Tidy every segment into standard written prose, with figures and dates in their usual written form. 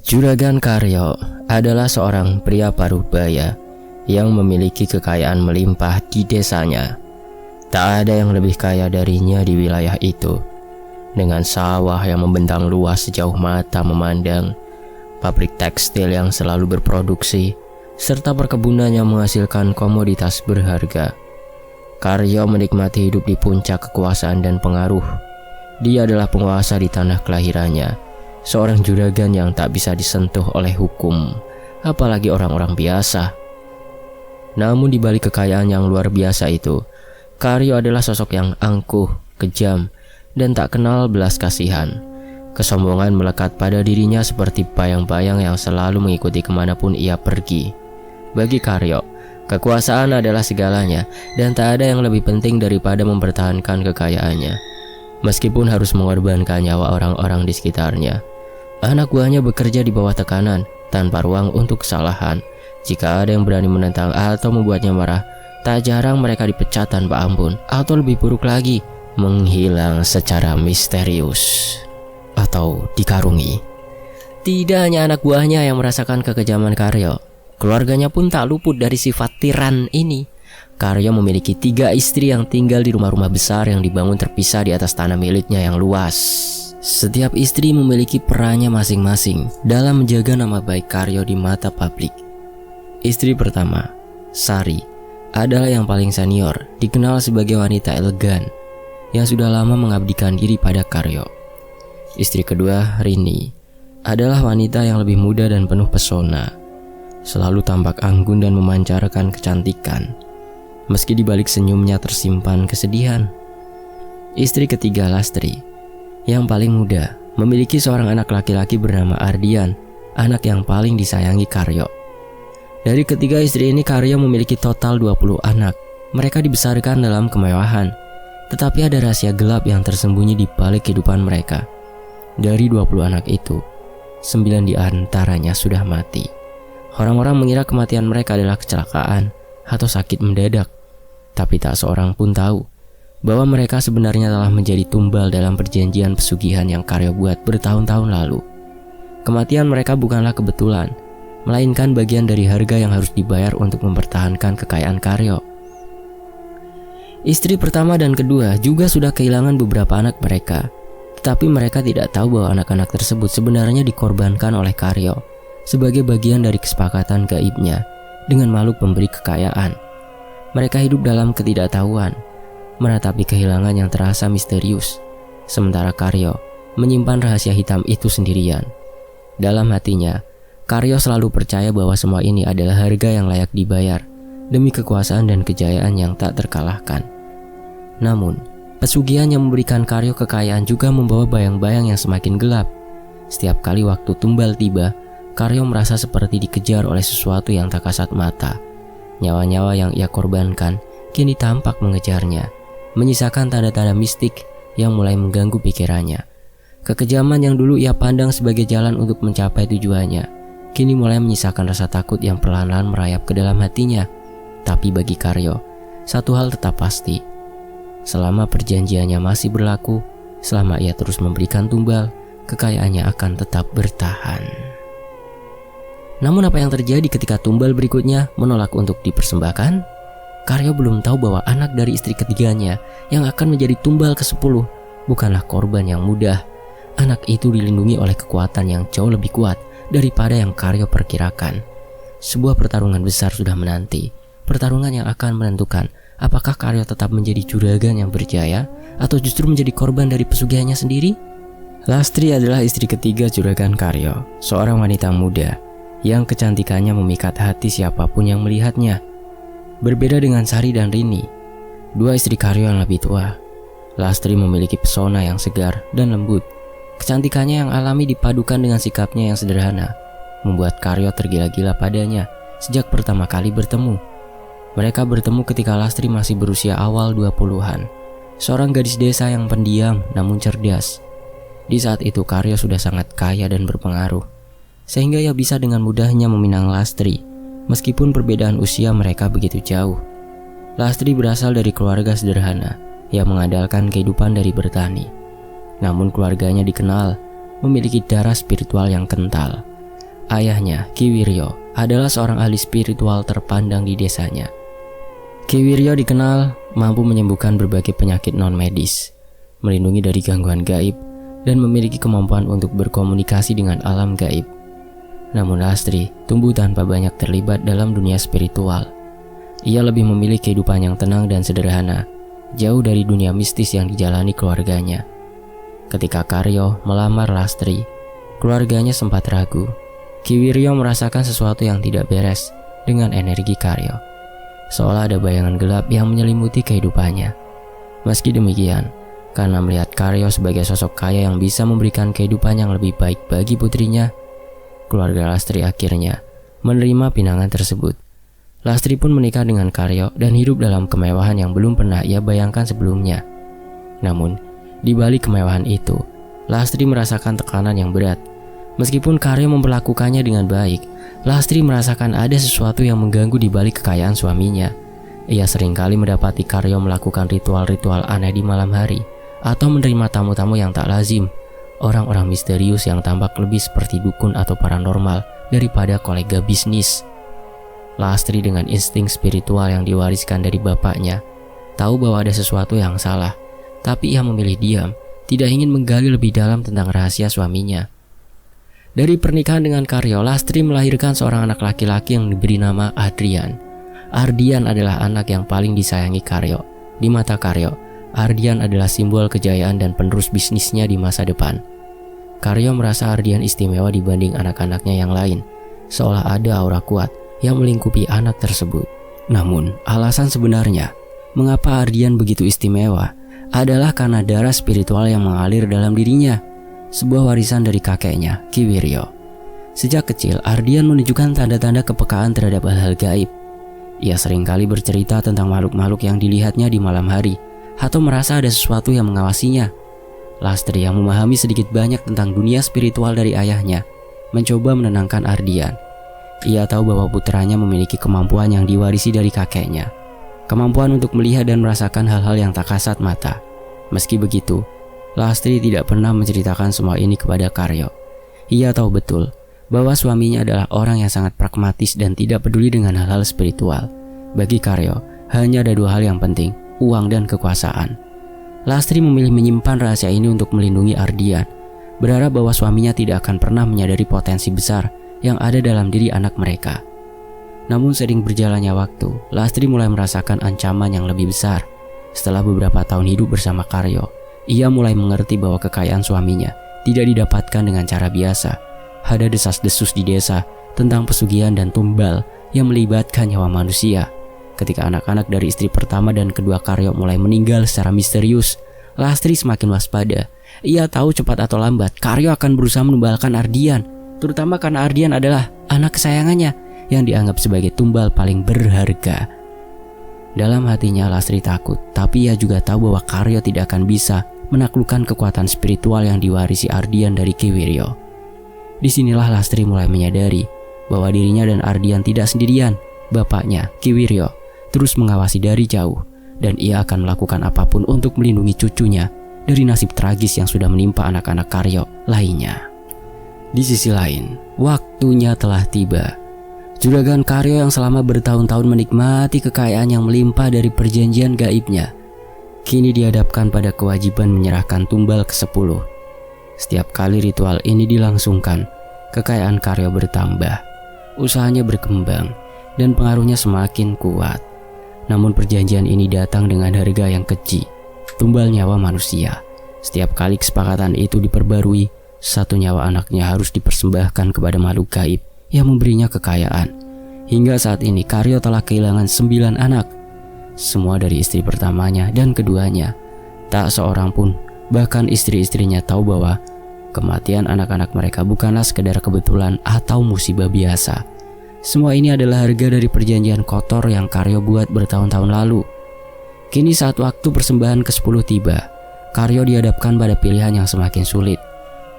Juragan Karyo adalah seorang pria parubaya yang memiliki kekayaan melimpah di desanya. Tak ada yang lebih kaya darinya di wilayah itu. Dengan sawah yang membentang luas sejauh mata memandang, pabrik tekstil yang selalu berproduksi, serta perkebunan yang menghasilkan komoditas berharga. Karyo menikmati hidup di puncak kekuasaan dan pengaruh. Dia adalah penguasa di tanah kelahirannya, seorang juragan yang tak bisa disentuh oleh hukum, apalagi orang-orang biasa. Namun di balik kekayaan yang luar biasa itu, Karyo adalah sosok yang angkuh, kejam, dan tak kenal belas kasihan. Kesombongan melekat pada dirinya seperti bayang-bayang yang selalu mengikuti kemanapun ia pergi. Bagi Karyo, kekuasaan adalah segalanya, dan tak ada yang lebih penting daripada mempertahankan kekayaannya, meskipun harus mengorbankan nyawa orang-orang di sekitarnya. Anak buahnya bekerja di bawah tekanan, tanpa ruang untuk kesalahan. Jika ada yang berani menentang atau membuatnya marah, tak jarang mereka dipecat tanpa ampun, atau lebih buruk lagi, menghilang secara misterius atau dikarungi. Tidak hanya anak buahnya yang merasakan kekejaman Karyo, keluarganya pun tak luput dari sifat tiran ini. Karyo memiliki 3 istri yang tinggal di rumah-rumah besar yang dibangun terpisah di atas tanah miliknya yang luas. Setiap istri memiliki perannya masing-masing dalam menjaga nama baik Karyo di mata publik. Istri pertama, Sari, adalah yang paling senior, dikenal sebagai wanita elegan yang sudah lama mengabdikan diri pada Karyo. Istri kedua, Rini, adalah wanita yang lebih muda dan penuh pesona, selalu tampak anggun dan memancarkan kecantikan, meski di balik senyumnya tersimpan kesedihan. Istri ketiga, Lastri, yang paling muda, memiliki seorang anak laki-laki bernama Ardian, anak yang paling disayangi Karyo. Dari ketiga istri ini, Karyo memiliki total 20 anak. Mereka dibesarkan dalam kemewahan, tetapi ada rahasia gelap yang tersembunyi di balik kehidupan mereka. Dari 20 anak itu, 9 di antaranya sudah mati. Orang-orang mengira kematian mereka adalah kecelakaan atau sakit mendadak, tapi tak seorang pun tahu bahwa mereka sebenarnya telah menjadi tumbal dalam perjanjian pesugihan yang Karyo buat bertahun-tahun lalu. Kematian mereka bukanlah kebetulan, melainkan bagian dari harga yang harus dibayar untuk mempertahankan kekayaan Karyo. Istri pertama dan kedua juga sudah kehilangan beberapa anak mereka, tetapi mereka tidak tahu bahwa anak-anak tersebut sebenarnya dikorbankan oleh Karyo sebagai bagian dari kesepakatan gaibnya dengan makhluk pemberi kekayaan. Mereka hidup dalam ketidaktahuan, menatapi kehilangan yang terasa misterius, sementara Karyo menyimpan rahasia hitam itu sendirian. Dalam hatinya, Karyo selalu percaya bahwa semua ini adalah harga yang layak dibayar demi kekuasaan dan kejayaan yang tak terkalahkan. Namun, pesugihan yang memberikan Karyo kekayaan juga membawa bayang-bayang yang semakin gelap. Setiap kali waktu tumbal tiba, Karyo merasa seperti dikejar oleh sesuatu yang tak kasat mata. Nyawa-nyawa yang ia korbankan kini tampak mengejarnya, menyisakan tanda-tanda mistik yang mulai mengganggu pikirannya. Kekejaman yang dulu ia pandang sebagai jalan untuk mencapai tujuannya, kini mulai menyisakan rasa takut yang perlahan-lahan merayap ke dalam hatinya. Tapi bagi Karyo, satu hal tetap pasti. Selama perjanjiannya masih berlaku, selama ia terus memberikan tumbal, kekayaannya akan tetap bertahan. Namun apa yang terjadi ketika tumbal berikutnya menolak untuk dipersembahkan? Karyo belum tahu bahwa anak dari istri ketiganya yang akan menjadi tumbal ke-10 bukanlah korban yang mudah. Anak itu dilindungi oleh kekuatan yang jauh lebih kuat daripada yang Karyo perkirakan. Sebuah pertarungan besar sudah menanti. Pertarungan yang akan menentukan apakah Karyo tetap menjadi juragan yang berjaya atau justru menjadi korban dari pesugihannya sendiri. Lastri adalah istri ketiga juragan Karyo, seorang wanita muda yang kecantikannya memikat hati siapapun yang melihatnya. Berbeda dengan Sari dan Rini, dua istri Karyo yang lebih tua, Lastri memiliki pesona yang segar dan lembut. Kecantikannya yang alami dipadukan dengan sikapnya yang sederhana membuat Karyo tergila-gila padanya sejak pertama kali bertemu. Mereka bertemu ketika Lastri masih berusia awal 20-an, seorang gadis desa yang pendiam namun cerdas. Di saat itu Karyo sudah sangat kaya dan berpengaruh, sehingga ia bisa dengan mudahnya meminang Lastri, meskipun perbedaan usia mereka begitu jauh. Lastri berasal dari keluarga sederhana yang mengandalkan kehidupan dari bertani. Namun keluarganya dikenal memiliki darah spiritual yang kental. ayahnya, Ki Wiryo, adalah seorang ahli spiritual terpandang di desanya. Ki Wiryo dikenal mampu menyembuhkan berbagai penyakit non-medis, melindungi dari gangguan gaib, dan memiliki kemampuan untuk berkomunikasi dengan alam gaib. Namun Lastri tumbuh tanpa banyak terlibat dalam dunia spiritual. Ia lebih memilih kehidupan yang tenang dan sederhana, jauh dari dunia mistis yang dijalani keluarganya. Ketika Karyo melamar Lastri, keluarganya sempat ragu. Ki Wiryo merasakan sesuatu yang tidak beres dengan energi Karyo, seolah ada bayangan gelap yang menyelimuti kehidupannya. Meski demikian, karena melihat Karyo sebagai sosok kaya yang bisa memberikan kehidupan yang lebih baik bagi putrinya, keluarga Lastri akhirnya menerima pinangan tersebut. Lastri pun menikah dengan Karyo dan hidup dalam kemewahan yang belum pernah ia bayangkan sebelumnya. Namun, di balik kemewahan itu, Lastri merasakan tekanan yang berat. Meskipun Karyo memperlakukannya dengan baik, Lastri merasakan ada sesuatu yang mengganggu di balik kekayaan suaminya. Ia seringkali mendapati Karyo melakukan ritual-ritual aneh di malam hari, atau menerima tamu-tamu yang tak lazim, orang-orang misterius yang tampak lebih seperti dukun atau paranormal daripada kolega bisnis. Lastri dengan insting spiritual yang diwariskan dari bapaknya, tahu bahwa ada sesuatu yang salah, tapi ia memilih diam, tidak ingin menggali lebih dalam tentang rahasia suaminya. Dari pernikahan dengan Karyo, Lastri melahirkan seorang anak laki-laki yang diberi nama Ardian. Ardian adalah anak yang paling disayangi Karyo. Di mata Karyo, Ardian adalah simbol kejayaan dan penerus bisnisnya di masa depan. Karyo merasa Ardian istimewa dibanding anak-anaknya yang lain, seolah ada aura kuat yang melingkupi anak tersebut. Namun, alasan sebenarnya mengapa Ardian begitu istimewa adalah karena darah spiritual yang mengalir dalam dirinya, sebuah warisan dari kakeknya, Ki Wiryo. Sejak kecil, Ardian menunjukkan tanda-tanda kepekaan terhadap hal-hal gaib. Ia seringkali bercerita tentang makhluk-makhluk yang dilihatnya di malam hari, atau merasa ada sesuatu yang mengawasinya. Lastri yang memahami sedikit banyak tentang dunia spiritual dari ayahnya, mencoba menenangkan Ardian. Ia tahu bahwa putranya memiliki kemampuan yang diwarisi dari kakeknya, kemampuan untuk melihat dan merasakan hal-hal yang tak kasat mata. Meski begitu, Lastri tidak pernah menceritakan semua ini kepada Karyo. Ia tahu betul bahwa suaminya adalah orang yang sangat pragmatis dan tidak peduli dengan hal-hal spiritual. Bagi Karyo, hanya ada dua hal yang penting, uang dan kekuasaan. Lastri memilih menyimpan rahasia ini untuk melindungi Ardian, berharap bahwa suaminya tidak akan pernah menyadari potensi besar yang ada dalam diri anak mereka. Namun seiring berjalannya waktu, Lastri mulai merasakan ancaman yang lebih besar. Setelah beberapa tahun hidup bersama Karyo, ia mulai mengerti bahwa kekayaan suaminya tidak didapatkan dengan cara biasa. Ada desas-desus di desa tentang pesugihan dan tumbal yang melibatkan nyawa manusia. Ketika anak-anak dari istri pertama dan kedua Karyo mulai meninggal secara misterius, Lastri semakin waspada. Ia tahu cepat atau lambat Karyo akan berusaha menumbalkan Ardian, terutama karena Ardian adalah anak kesayangannya yang dianggap sebagai tumbal paling berharga. Dalam hatinya Lastri takut, tapi ia juga tahu bahwa Karyo tidak akan bisa menaklukkan kekuatan spiritual yang diwarisi Ardian dari Ki Wiryo. Disinilah Lastri mulai menyadari bahwa dirinya dan Ardian tidak sendirian. Bapaknya, Ki Wiryo, terus mengawasi dari jauh, dan ia akan melakukan apapun untuk melindungi cucunya dari nasib tragis yang sudah menimpa anak-anak Karyo lainnya. Di sisi lain, waktunya telah tiba. Juragan Karyo yang selama bertahun-tahun menikmati kekayaan yang melimpah dari perjanjian gaibnya, kini dihadapkan pada kewajiban menyerahkan tumbal ke-10. Setiap kali ritual ini dilangsungkan, kekayaan Karyo bertambah, usahanya berkembang, dan pengaruhnya semakin kuat. Namun perjanjian ini datang dengan harga yang keji, tumbal nyawa manusia. Setiap kali kesepakatan itu diperbarui, satu nyawa anaknya harus dipersembahkan kepada makhluk gaib yang memberinya kekayaan. Hingga saat ini Karyo telah kehilangan 9 anak, semua dari istri pertamanya dan keduanya. Tak seorang pun, bahkan istri-istrinya, tahu bahwa kematian anak-anak mereka bukanlah sekedar kebetulan atau musibah biasa. Semua ini adalah harga dari perjanjian kotor yang Karyo buat bertahun-tahun lalu. Kini saat waktu persembahan ke-10 tiba, Karyo dihadapkan pada pilihan yang semakin sulit.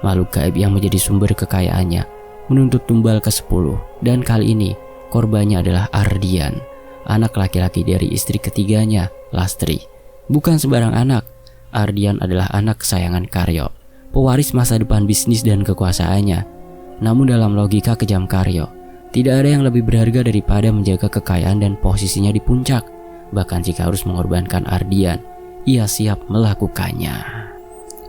Makhluk gaib yang menjadi sumber kekayaannya menuntut tumbal ke-10, dan kali ini korbannya adalah Ardian, anak laki-laki dari istri ketiganya, Lastri. Bukan sembarang anak, Ardian adalah anak kesayangan Karyo, pewaris masa depan bisnis dan kekuasaannya. Namun dalam logika kejam Karyo, tidak ada yang lebih berharga daripada menjaga kekayaan dan posisinya di puncak. Bahkan jika harus mengorbankan Ardian, ia siap melakukannya.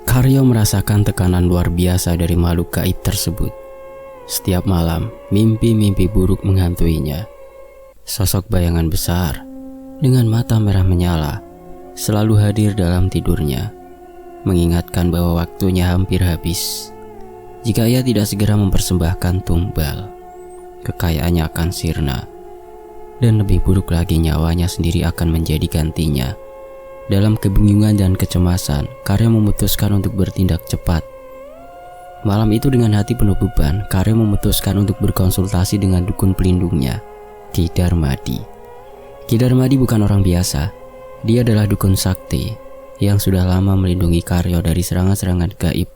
Karyo merasakan tekanan luar biasa dari makhluk gaib tersebut. Setiap malam, mimpi-mimpi buruk menghantuinya. Sosok bayangan besar dengan mata merah menyala selalu hadir dalam tidurnya, mengingatkan bahwa waktunya hampir habis. Jika ia tidak segera mempersembahkan tumbal, kekayaannya akan sirna, dan lebih buruk lagi nyawanya sendiri akan menjadi gantinya. Dalam kebingungan dan kecemasan, Karyo memutuskan untuk bertindak cepat. Malam itu dengan hati penuh beban, Karyo memutuskan untuk berkonsultasi dengan dukun pelindungnya, Ki Darmadi. Ki Darmadi bukan orang biasa. Dia adalah dukun sakti yang sudah lama melindungi Karyo dari serangan-serangan gaib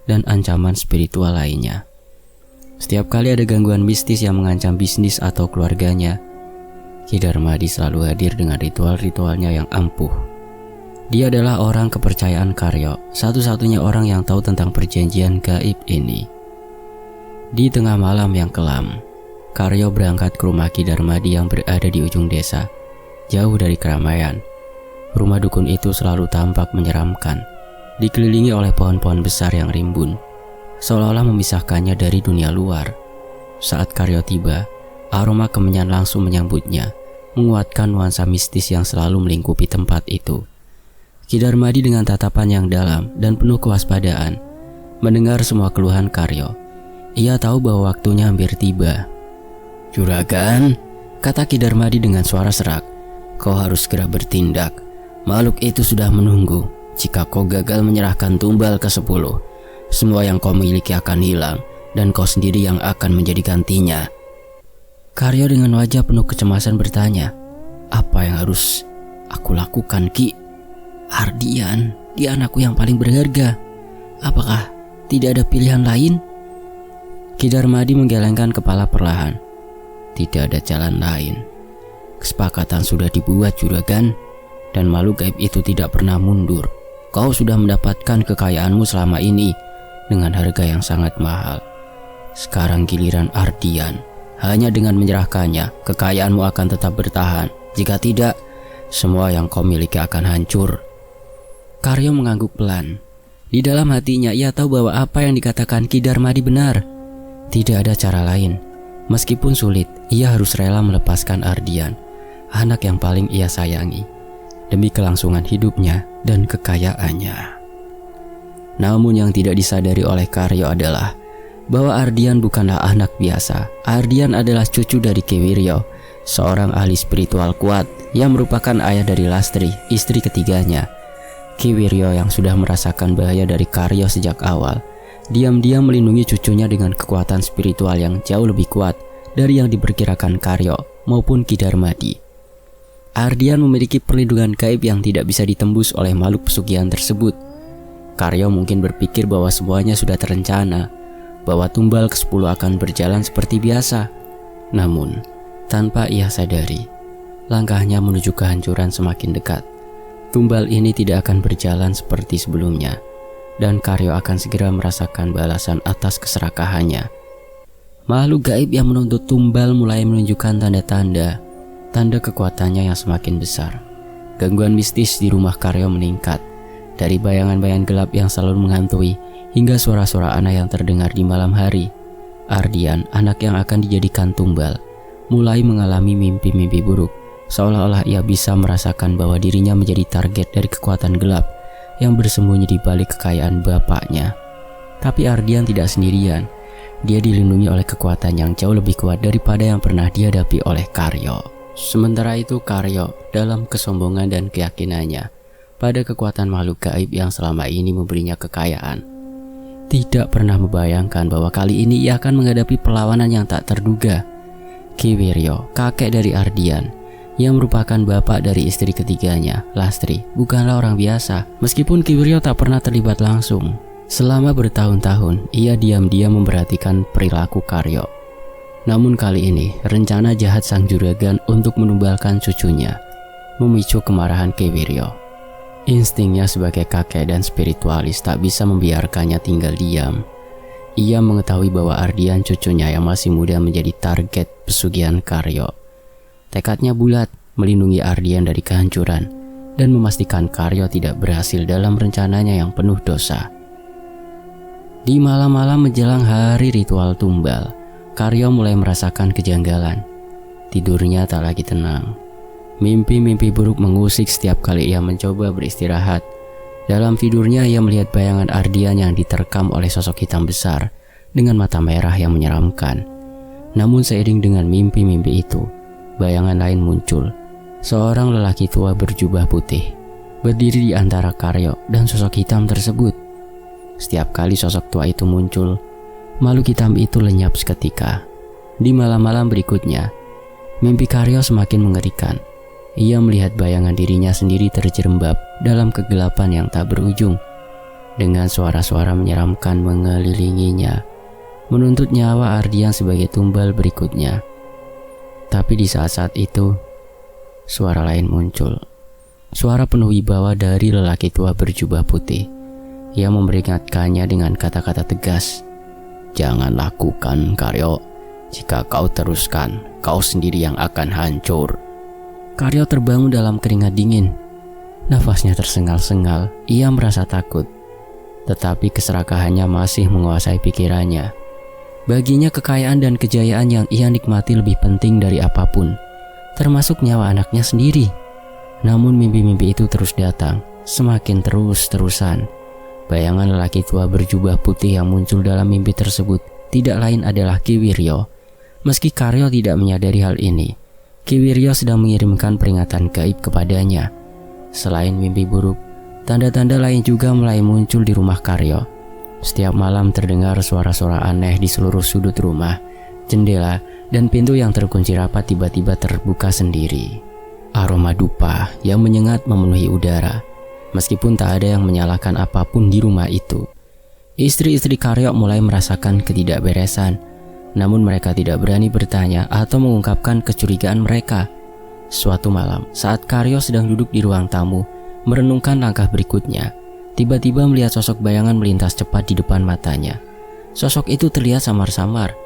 dan ancaman spiritual lainnya. Setiap kali ada gangguan mistis yang mengancam bisnis atau keluarganya, Ki Darmadi selalu hadir dengan ritual-ritualnya yang ampuh. Dia adalah orang kepercayaan Karyo, satu-satunya orang yang tahu tentang perjanjian gaib ini. Di tengah malam yang kelam, Karyo berangkat ke rumah Ki Darmadi yang berada di ujung desa, jauh dari keramaian. Rumah dukun itu selalu tampak menyeramkan, dikelilingi oleh pohon-pohon besar yang rimbun, seolah-olah memisahkannya dari dunia luar. Saat Karyo tiba, aroma kemenyan langsung menyambutnya, menguatkan nuansa mistis yang selalu melingkupi tempat itu. Ki Darmadi dengan tatapan yang dalam dan penuh kewaspadaan mendengar semua keluhan Karyo. Ia tahu bahwa waktunya hampir tiba. "Juragan," kata Ki Darmadi dengan suara serak, "kau harus segera bertindak. Makhluk itu sudah menunggu. Jika kau gagal menyerahkan tumbal ke-10, semua yang kau miliki akan hilang, dan kau sendiri yang akan menjadi gantinya." Karyo dengan wajah penuh kecemasan bertanya, "Apa yang harus aku lakukan, Ki?" "Ardian, dia anakku yang paling berharga. Apakah tidak ada pilihan lain?" Ki Darmadi menggelengkan kepala perlahan. "Tidak ada jalan lain. Kesepakatan sudah dibuat, juragan, dan makhluk gaib itu tidak pernah mundur. Kau sudah mendapatkan kekayaanmu selama ini dengan harga yang sangat mahal. Sekarang giliran Ardian. Hanya dengan menyerahkannya, kekayaanmu akan tetap bertahan. Jika tidak, semua yang kau miliki akan hancur." Karyo mengangguk pelan. Di dalam hatinya ia tahu bahwa apa yang dikatakan Ki Darmadi benar. Tidak ada cara lain. Meskipun sulit, ia harus rela melepaskan Ardian, anak yang paling ia sayangi, demi kelangsungan hidupnya dan kekayaannya. Namun yang tidak disadari oleh Karyo adalah bahwa Ardian bukanlah anak biasa. Ardian adalah cucu dari Ki Wiryo, seorang ahli spiritual kuat yang merupakan ayah dari Lastri, istri ketiganya. Ki Wiryo yang sudah merasakan bahaya dari Karyo sejak awal, diam-diam melindungi cucunya dengan kekuatan spiritual yang jauh lebih kuat dari yang diperkirakan Karyo maupun Ki Darmadi. Ardian memiliki perlindungan gaib yang tidak bisa ditembus oleh makhluk pesugihan tersebut. Karyo mungkin berpikir bahwa semuanya sudah terencana, bahwa tumbal ke-10 akan berjalan seperti biasa. Namun, tanpa ia sadari, langkahnya menuju kehancuran semakin dekat. Tumbal ini tidak akan berjalan seperti sebelumnya, dan Karyo akan segera merasakan balasan atas keserakahannya. Makhluk gaib yang menuntut tumbal mulai menunjukkan tanda-tanda kekuatannya yang semakin besar. Gangguan mistis di rumah Karyo meningkat, dari bayangan-bayangan gelap yang selalu menghantui hingga suara-suara aneh yang terdengar di malam hari. Ardian, anak yang akan dijadikan tumbal, mulai mengalami mimpi-mimpi buruk, seolah-olah ia bisa merasakan bahwa dirinya menjadi target dari kekuatan gelap yang bersembunyi di balik kekayaan bapaknya. Tapi Ardian tidak sendirian. Dia dilindungi oleh kekuatan yang jauh lebih kuat daripada yang pernah dihadapi oleh Karyo. Sementara itu Karyo dalam kesombongan dan keyakinannya pada kekuatan makhluk gaib yang selama ini memberinya kekayaan, tidak pernah membayangkan bahwa kali ini ia akan menghadapi perlawanan yang tak terduga. Ki Wiryo, kakek dari Ardian, yang merupakan bapak dari istri ketiganya, Lastri, bukanlah orang biasa. Meskipun Ki Wiryo tak pernah terlibat langsung, selama bertahun-tahun ia diam-diam memperhatikan perilaku Karyo. Namun kali ini, rencana jahat sang juragan untuk menumbalkan cucunya memicu kemarahan Ki Wiryo. Instingnya sebagai kakek dan spiritualis tak bisa membiarkannya tinggal diam. Ia mengetahui bahwa Ardian cucunya yang masih muda menjadi target pesugihan Karyo. Tekadnya bulat melindungi Ardian dari kehancuran dan memastikan Karyo tidak berhasil dalam rencananya yang penuh dosa. Di malam-malam menjelang hari ritual tumbal, Karyo mulai merasakan kejanggalan. Tidurnya tak lagi tenang. Mimpi-mimpi buruk mengusik setiap kali ia mencoba beristirahat. Dalam tidurnya ia melihat bayangan Ardian yang diterkam oleh sosok hitam besar dengan mata merah yang menyeramkan. Namun seiring dengan mimpi-mimpi itu, bayangan lain muncul. Seorang lelaki tua berjubah putih berdiri di antara Karyo dan sosok hitam tersebut. Setiap kali sosok tua itu muncul, makhluk hitam itu lenyap seketika. Di malam-malam berikutnya, mimpi Karyo semakin mengerikan. Ia melihat bayangan dirinya sendiri terjerembab dalam kegelapan yang tak berujung. Dengan suara-suara menyeramkan mengelilinginya, menuntut nyawa Ardian sebagai tumbal berikutnya. Tapi di saat-saat itu, suara lain muncul. Suara penuh wibawa dari lelaki tua berjubah putih. Ia memperingatkannya dengan kata-kata tegas. "Jangan lakukan, Karyo. Jika kau teruskan, kau sendiri yang akan hancur." Karyo terbangun dalam keringat dingin. Nafasnya tersengal-sengal. Ia merasa takut. Tetapi keserakahannya masih menguasai pikirannya. Baginya kekayaan dan kejayaan yang ia nikmati lebih penting dari apapun, termasuk nyawa anaknya sendiri. Namun mimpi-mimpi itu terus datang, semakin terus-terusan. Bayangan lelaki tua berjubah putih yang muncul dalam mimpi tersebut tidak lain adalah Ki Wiryo. Meski Karyo tidak menyadari hal ini, Ki Wiryo sedang mengirimkan peringatan gaib kepadanya. Selain mimpi buruk, tanda-tanda lain juga mulai muncul di rumah Karyo. Setiap malam terdengar suara-suara aneh di seluruh sudut rumah. Jendela dan pintu yang terkunci rapat tiba-tiba terbuka sendiri. Aroma dupa yang menyengat memenuhi udara. Meskipun tak ada yang menyalahkan apapun di rumah itu, istri-istri Karyo mulai merasakan ketidakberesan. Namun mereka tidak berani bertanya atau mengungkapkan kecurigaan mereka. Suatu malam, saat Karyo sedang duduk di ruang tamu, merenungkan langkah berikutnya, tiba-tiba melihat sosok bayangan melintas cepat di depan matanya. Sosok itu terlihat samar-samar,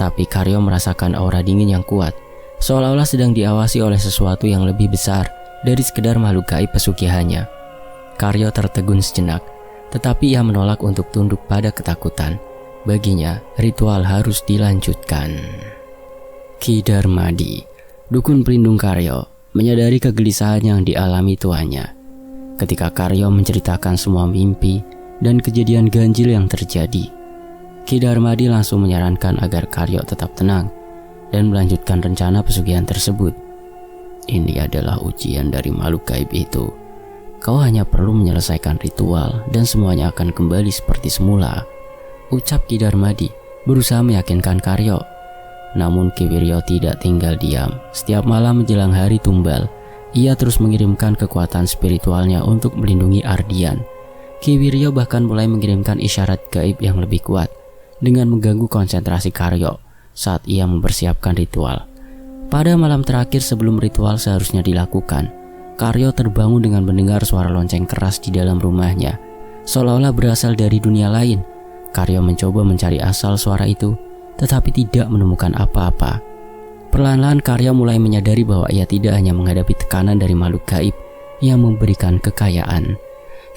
tapi Karyo merasakan aura dingin yang kuat, seolah-olah sedang diawasi oleh sesuatu yang lebih besar dari sekedar makhluk gaib pesugihannya. Karyo tertegun sejenak, tetapi ia menolak untuk tunduk pada ketakutan. Baginya, ritual harus dilanjutkan. Ki Darmadi, dukun pelindung Karyo, menyadari kegelisahan yang dialami tuannya. Ketika Karyo menceritakan semua mimpi dan kejadian ganjil yang terjadi, Ki Darmadi langsung menyarankan agar Karyo tetap tenang dan melanjutkan rencana pesugihan tersebut. "Ini adalah ujian dari makhluk gaib itu. Kau hanya perlu menyelesaikan ritual dan semuanya akan kembali seperti semula," ucap Ki Darmadi berusaha meyakinkan Karyo. Namun Ki Wiryo tidak tinggal diam. Setiap malam menjelang hari tumbal, ia terus mengirimkan kekuatan spiritualnya untuk melindungi Ardian. Ki Wiryo bahkan mulai mengirimkan isyarat gaib yang lebih kuat dengan mengganggu konsentrasi Karyo saat ia mempersiapkan ritual. Pada malam terakhir sebelum ritual seharusnya dilakukan, Karyo terbangun dengan mendengar suara lonceng keras di dalam rumahnya, seolah-olah berasal dari dunia lain. Karyo mencoba mencari asal suara itu, tetapi tidak menemukan apa-apa. Perlahan-lahan Karyo mulai menyadari bahwa ia tidak hanya menghadapi tekanan dari makhluk gaib yang memberikan kekayaan,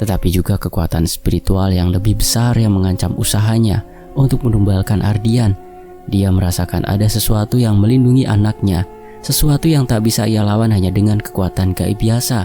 tetapi juga kekuatan spiritual yang lebih besar yang mengancam usahanya untuk menumbalkan Ardian. Dia merasakan ada sesuatu yang melindungi anaknya, sesuatu yang tak bisa ia lawan hanya dengan kekuatan gaib biasa.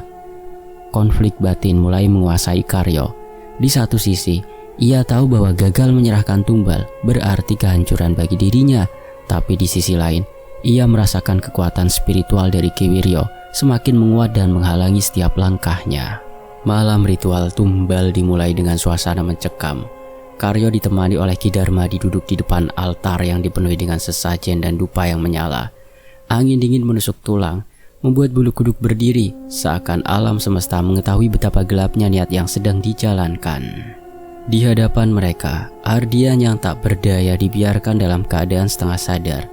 Konflik batin mulai menguasai Karyo. Di satu sisi, ia tahu bahwa gagal menyerahkan tumbal berarti kehancuran bagi dirinya, tapi di sisi lain, ia merasakan kekuatan spiritual dari Ki Wiryo semakin menguat dan menghalangi setiap langkahnya. Malam ritual tumbal dimulai dengan suasana mencekam. Karyo ditemani oleh Ki Darmadi duduk di depan altar yang dipenuhi dengan sesajen dan dupa yang menyala. Angin dingin menusuk tulang, membuat bulu kuduk berdiri, seakan alam semesta mengetahui betapa gelapnya niat yang sedang dijalankan. Di hadapan mereka, Ardian yang tak berdaya dibiarkan dalam keadaan setengah sadar.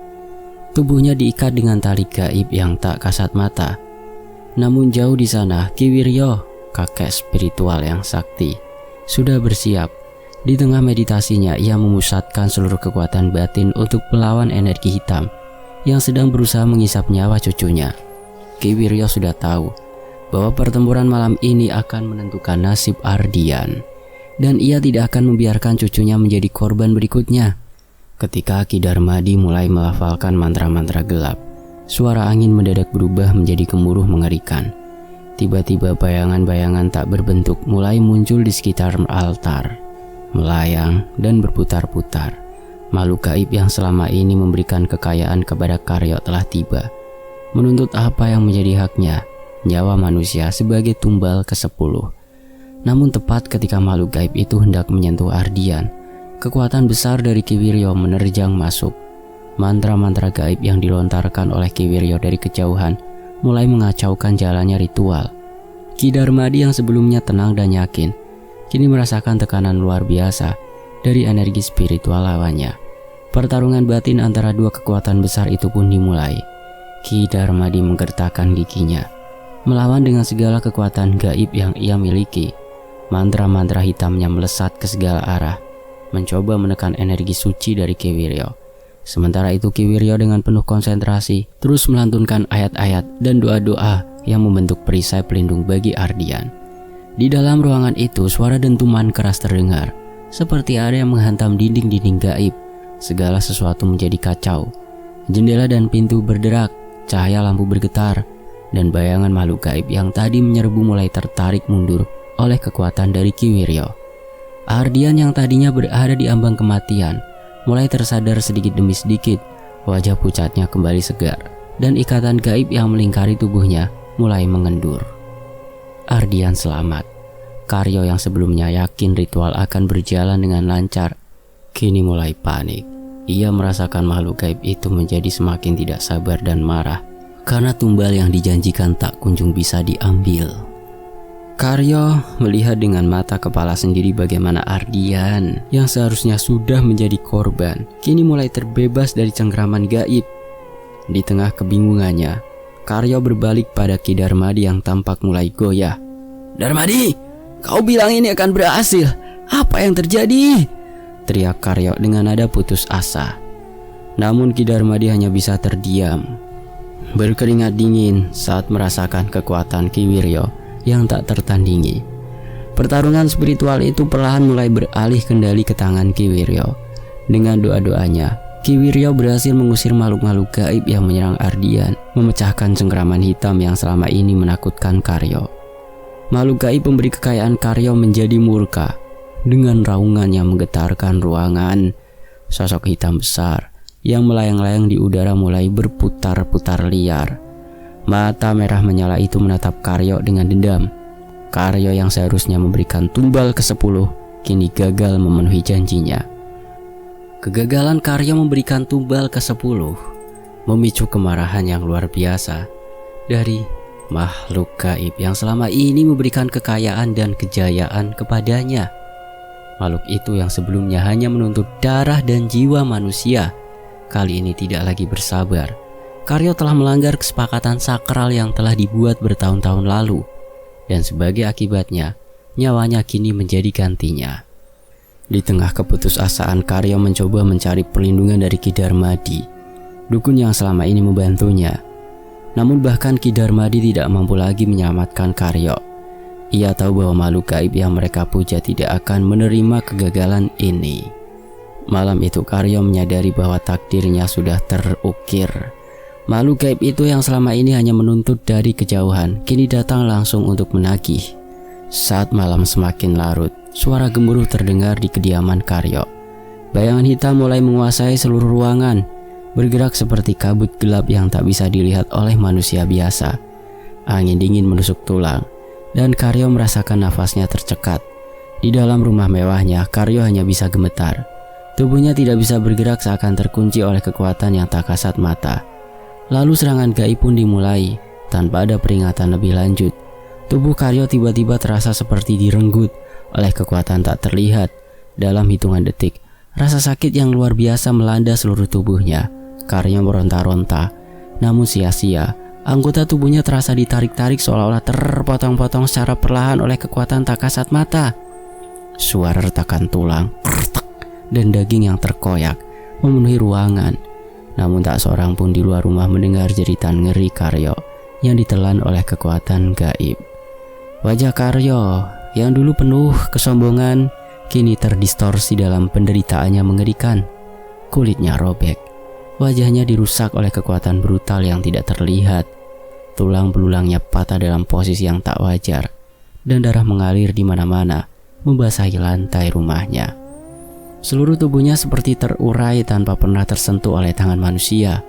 Tubuhnya diikat dengan tali gaib yang tak kasat mata. Namun jauh di sana, Ki Wiryo, kakek spiritual yang sakti, sudah bersiap. Di tengah meditasinya, ia memusatkan seluruh kekuatan batin untuk melawan energi hitam yang sedang berusaha mengisap nyawa cucunya. Ki Wiryo sudah tahu bahwa pertempuran malam ini akan menentukan nasib Ardian, dan ia tidak akan membiarkan cucunya menjadi korban berikutnya. Ketika Ki Darmadi mulai melafalkan mantra-mantra gelap, suara angin mendadak berubah menjadi gemuruh mengerikan. Tiba-tiba bayangan-bayangan tak berbentuk mulai muncul di sekitar altar, melayang dan berputar-putar. Makhluk gaib yang selama ini memberikan kekayaan kepada Karyo telah tiba, menuntut apa yang menjadi haknya, nyawa manusia sebagai tumbal ke-10. Namun tepat ketika makhluk gaib itu hendak menyentuh Ardian, kekuatan besar dari Ki Wiryo menerjang masuk. Mantra-mantra gaib yang dilontarkan oleh Ki Wiryo dari kejauhan mulai mengacaukan jalannya ritual. Ki Darmadi yang sebelumnya tenang dan yakin, kini merasakan tekanan luar biasa dari energi spiritual lawannya. Pertarungan batin antara dua kekuatan besar itu pun dimulai. Ki Darmadi menggertakkan giginya, melawan dengan segala kekuatan gaib yang ia miliki. Mantra-mantra hitamnya melesat ke segala arah, mencoba menekan energi suci dari Ki Wiryo. Sementara itu Ki Wiryo dengan penuh konsentrasi terus melantunkan ayat-ayat dan doa-doa yang membentuk perisai pelindung bagi Ardian. Di dalam ruangan itu suara dentuman keras terdengar, seperti ada yang menghantam dinding-dinding gaib. Segala sesuatu menjadi kacau. Jendela dan pintu berderak, cahaya lampu bergetar, dan bayangan makhluk gaib yang tadi menyerbu mulai tertarik mundur oleh kekuatan dari Ki Wiryo. Ardian yang tadinya berada di ambang kematian mulai tersadar sedikit demi sedikit. Wajah pucatnya kembali segar, dan ikatan gaib yang melingkari tubuhnya mulai mengendur. Ardian selamat. Karyo yang sebelumnya yakin ritual akan berjalan dengan lancar, kini mulai panik. Ia merasakan makhluk gaib itu menjadi semakin tidak sabar dan marah karena tumbal yang dijanjikan tak kunjung bisa diambil. Karyo melihat dengan mata kepala sendiri bagaimana Ardian yang seharusnya sudah menjadi korban kini mulai terbebas dari cengkraman gaib. Di tengah kebingungannya, Karyo berbalik pada Ki Darmadi yang tampak mulai goyah. "Darmadi, kau bilang ini akan berhasil. Apa yang terjadi?" teriak Karyo dengan nada putus asa. Namun Ki Darmadi hanya bisa terdiam, berkeringat dingin saat merasakan kekuatan Ki Wiryo yang tak tertandingi. Pertarungan spiritual itu perlahan mulai beralih kendali ke tangan Ki Wiryo. Dengan doa-doanya, Ki Wiryo berhasil mengusir makhluk-makhluk gaib yang menyerang Ardian, memecahkan cengkraman hitam yang selama ini menakutkan Karyo. Makhluk gaib pemberi kekayaan Karyo menjadi murka. Dengan raungan yang menggetarkan ruangan, sosok hitam besar yang melayang-layang di udara mulai berputar-putar liar. Mata merah menyala itu menatap Karyo dengan dendam. Karyo yang seharusnya memberikan tumbal ke-10 kini gagal memenuhi janjinya. Kegagalan Karyo memberikan tumbal ke-10 memicu kemarahan yang luar biasa dari makhluk gaib yang selama ini memberikan kekayaan dan kejayaan kepadanya. Makhluk itu yang sebelumnya hanya menuntut darah dan jiwa manusia, kali ini tidak lagi bersabar. Karyo telah melanggar kesepakatan sakral yang telah dibuat bertahun-tahun lalu, dan sebagai akibatnya, nyawanya kini menjadi gantinya. Di tengah keputusasaan, Karyo mencoba mencari perlindungan dari Ki Darmadi, dukun yang selama ini membantunya. Namun bahkan Ki Darmadi tidak mampu lagi menyelamatkan Karyo. Ia tahu bahwa makhluk gaib yang mereka puja tidak akan menerima kegagalan ini. Malam itu Karyo menyadari bahwa takdirnya sudah terukir. Makhluk gaib itu yang selama ini hanya menuntut dari kejauhan, kini datang langsung untuk menagih. Saat malam semakin larut, suara gemuruh terdengar di kediaman Karyo. Bayangan hitam mulai menguasai seluruh ruangan, bergerak seperti kabut gelap yang tak bisa dilihat oleh manusia biasa. Angin dingin menusuk tulang, dan Karyo merasakan nafasnya tercekat. Di dalam rumah mewahnya, Karyo hanya bisa gemetar. Tubuhnya tidak bisa bergerak seakan terkunci oleh kekuatan yang tak kasat mata. Lalu serangan gaib pun dimulai tanpa ada peringatan lebih lanjut. Tubuh Karyo tiba-tiba terasa seperti direnggut oleh kekuatan tak terlihat. Dalam hitungan detik, rasa sakit yang luar biasa melanda seluruh tubuhnya. Karyo meronta-ronta, namun sia-sia. Anggota tubuhnya terasa ditarik-tarik seolah-olah terpotong-potong secara perlahan oleh kekuatan tak kasat mata. Suara retakan tulang, dan daging yang terkoyak memenuhi ruangan. Namun tak seorang pun di luar rumah mendengar jeritan ngeri Karyo yang ditelan oleh kekuatan gaib. Wajah Karyo yang dulu penuh kesombongan kini terdistorsi dalam penderitaannya mengerikan. Kulitnya robek, wajahnya dirusak oleh kekuatan brutal yang tidak terlihat. Tulang belulangnya patah dalam posisi yang tak wajar, dan darah mengalir di mana-mana, membasahi lantai rumahnya. Seluruh tubuhnya seperti terurai tanpa pernah tersentuh oleh tangan manusia.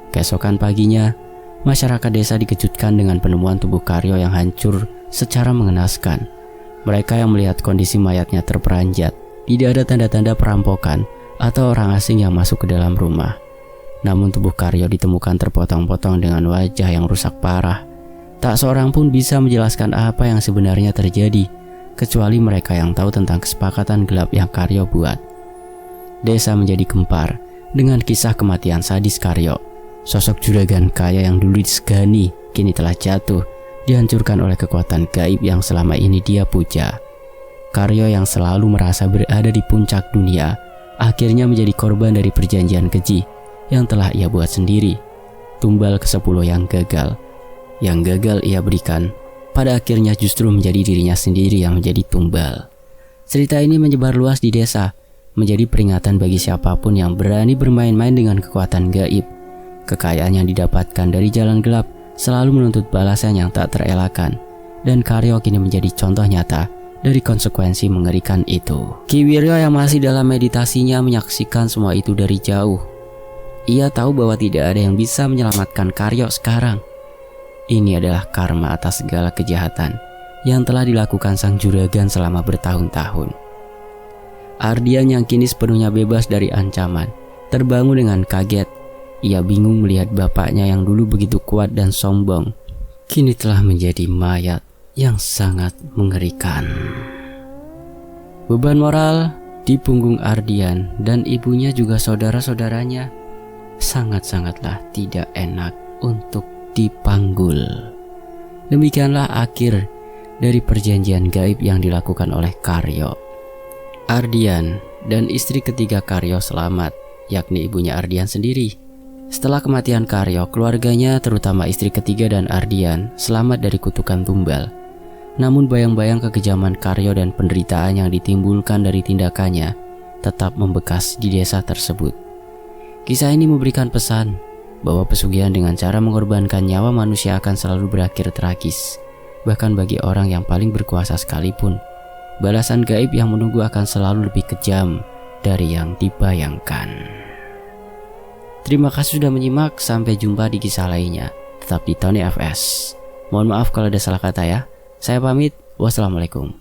Keesokan paginya, masyarakat desa dikejutkan dengan penemuan tubuh Karyo yang hancur secara mengenaskan. Mereka yang melihat kondisi mayatnya terperanjat, tidak ada tanda-tanda perampokan atau orang asing yang masuk ke dalam rumah. Namun tubuh Karyo ditemukan terpotong-potong dengan wajah yang rusak parah. Tak seorang pun bisa menjelaskan apa yang sebenarnya terjadi, kecuali mereka yang tahu tentang kesepakatan gelap yang Karyo buat. Desa menjadi gempar dengan kisah kematian sadis Karyo. Sosok juragan kaya yang dulu disegani kini telah jatuh, dihancurkan oleh kekuatan gaib yang selama ini dia puja. Karyo yang selalu merasa berada di puncak dunia, akhirnya menjadi korban dari perjanjian keji yang telah ia buat sendiri. Tumbal ke-10 yang gagal ia berikan, pada akhirnya justru menjadi dirinya sendiri yang menjadi tumbal. Cerita ini menyebar luas di desa, menjadi peringatan bagi siapapun yang berani bermain-main dengan kekuatan gaib. Kekayaan yang didapatkan dari jalan gelap selalu menuntut balasan yang tak terelakkan, dan Karyo kini menjadi contoh nyata dari konsekuensi mengerikan itu. Ki Wiryo yang masih dalam meditasinya menyaksikan semua itu dari jauh. Ia tahu bahwa tidak ada yang bisa menyelamatkan Karyo sekarang. Ini adalah karma atas segala kejahatan yang telah dilakukan sang juragan selama bertahun-tahun. Ardian yang kini sepenuhnya bebas dari ancaman, terbangun dengan kaget. Ia bingung melihat bapaknya yang dulu begitu kuat dan sombong, kini telah menjadi mayat yang sangat mengerikan. Beban moral di punggung Ardian dan ibunya juga saudara-saudaranya sangat-sangatlah tidak enak untuk dipanggul. Demikianlah akhir dari perjanjian gaib yang dilakukan oleh Karyo. Ardian dan istri ketiga Karyo selamat, yakni ibunya Ardian sendiri. Setelah kematian Karyo, keluarganya terutama istri ketiga dan Ardian selamat dari kutukan tumbal. Namun bayang-bayang kekejaman Karyo dan penderitaan yang ditimbulkan dari tindakannya tetap membekas di desa tersebut. Kisah ini memberikan pesan bahwa pesugihan dengan cara mengorbankan nyawa manusia akan selalu berakhir tragis. Bahkan bagi orang yang paling berkuasa sekalipun, balasan gaib yang menunggu akan selalu lebih kejam dari yang dibayangkan. Terima kasih sudah menyimak, sampai jumpa di kisah lainnya. Tetap di Tony FS. Mohon maaf kalau ada salah kata ya. Saya pamit, wassalamualaikum.